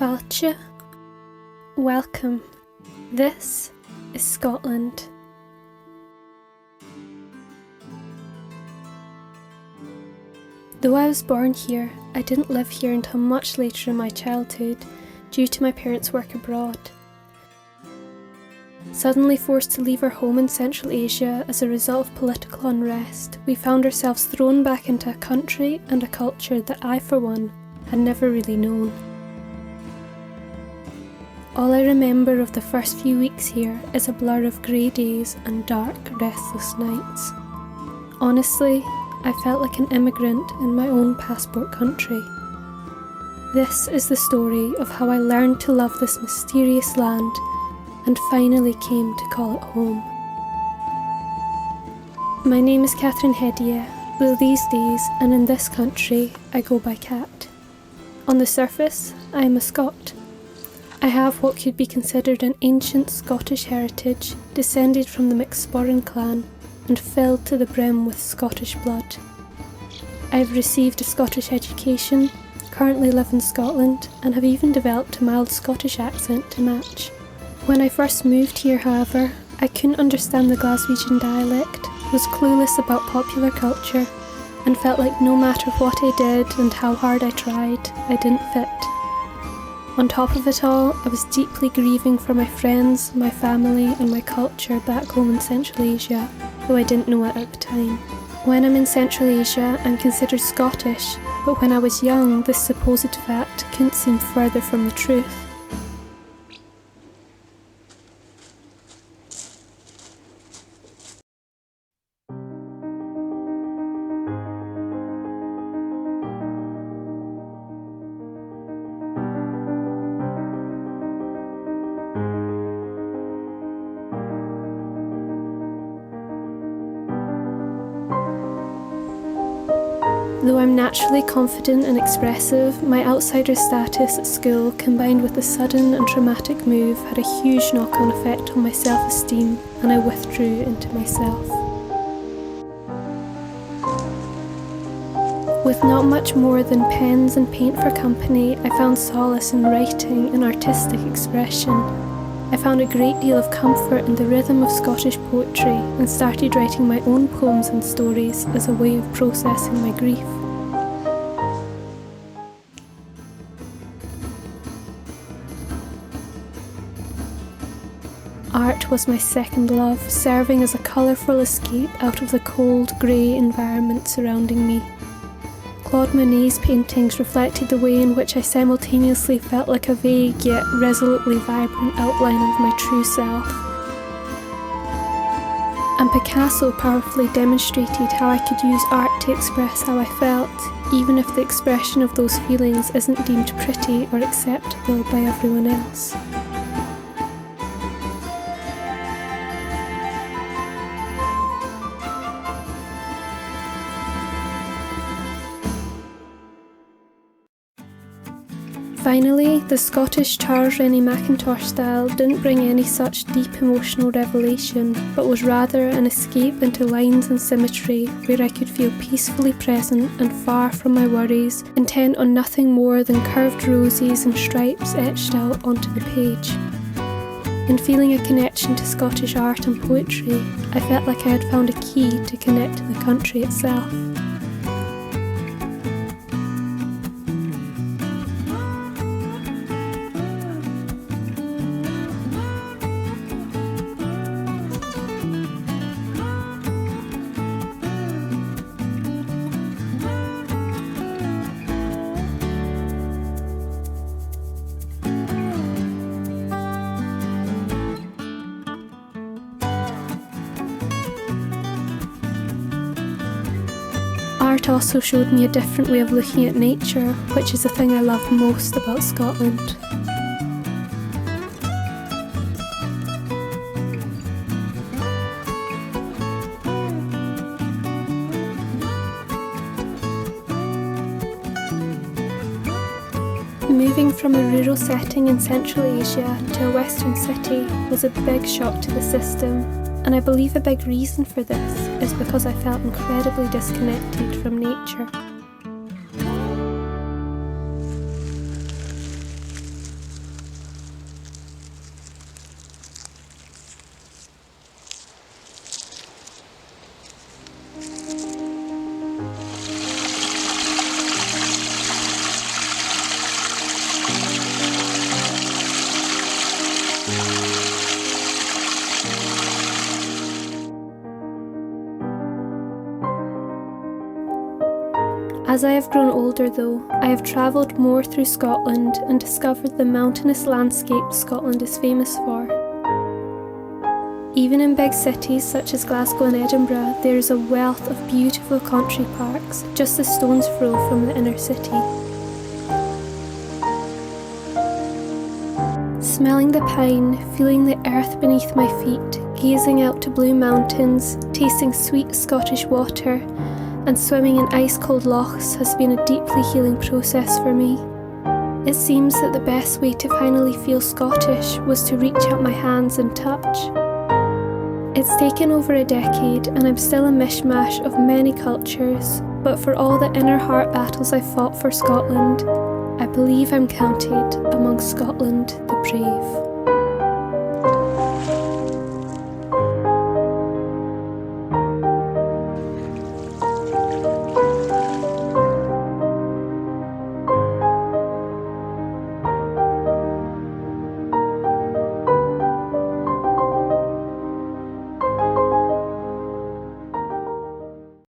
Falcha. Welcome. This is Scotland. Though I was born here, I didn't live here until much later in my childhood, due to my parents' work abroad. Suddenly forced to leave our home in Central Asia as a result of political unrest, we found ourselves thrown back into a country and a culture that I, for one, had never really known. All I remember of the first few weeks here is a blur of grey days and dark, restless nights. Honestly, I felt like an immigrant in my own passport country. This is the story of how I learned to love this mysterious land and finally came to call it home. My name is Catherine Hedia, though these days and in this country I go by Cat. On the surface, I am a Scot. I have what could be considered an ancient Scottish heritage, descended from the McSporran clan and filled to the brim with Scottish blood. I have received a Scottish education, currently live in Scotland, and have even developed a mild Scottish accent to match. When I first moved here, however, I couldn't understand the Glaswegian dialect, was clueless about popular culture, and felt like no matter what I did and how hard I tried, I didn't fit. On top of it all, I was deeply grieving for my friends, my family, and my culture back home in Central Asia, though I didn't know it at the time. When I'm in Central Asia, I'm considered Scottish, but when I was young, this supposed fact couldn't seem further from the truth. Though I'm naturally confident and expressive, my outsider status at school, combined with the sudden and traumatic move, had a huge knock-on effect on my self-esteem, and I withdrew into myself. With not much more than pens and paint for company, I found solace in writing and artistic expression. I found a great deal of comfort in the rhythm of Scottish poetry and started writing my own poems and stories as a way of processing my grief. Art was my second love, serving as a colourful escape out of the cold, grey environment surrounding me. Claude Monet's paintings reflected the way in which I simultaneously felt like a vague yet resolutely vibrant outline of my true self. And Picasso powerfully demonstrated how I could use art to express how I felt, even if the expression of those feelings isn't deemed pretty or acceptable by everyone else. Finally, the Scottish Charles Rennie Mackintosh style didn't bring any such deep emotional revelation, but was rather an escape into lines and symmetry where I could feel peacefully present and far from my worries, intent on nothing more than curved roses and stripes etched out onto the page. In feeling a connection to Scottish art and poetry, I felt like I had found a key to connect to the country itself. Art also showed me a different way of looking at nature, which is the thing I love most about Scotland. Moving from a rural setting in Central Asia to a Western city was a big shock to the system, and I believe a big reason for this is because I felt incredibly disconnected from nature. As I have grown older though, I have travelled more through Scotland and discovered the mountainous landscapes Scotland is famous for. Even in big cities such as Glasgow and Edinburgh, there is a wealth of beautiful country parks just a stone's throw from the inner city. Smelling the pine, feeling the earth beneath my feet, gazing out to blue mountains, tasting sweet Scottish water, and swimming in ice-cold lochs has been a deeply healing process for me. It seems that the best way to finally feel Scottish was to reach out my hands and touch. It's taken over a decade and I'm still a mishmash of many cultures, but for all the inner heart battles I've fought for Scotland, I believe I'm counted among Scotland the brave.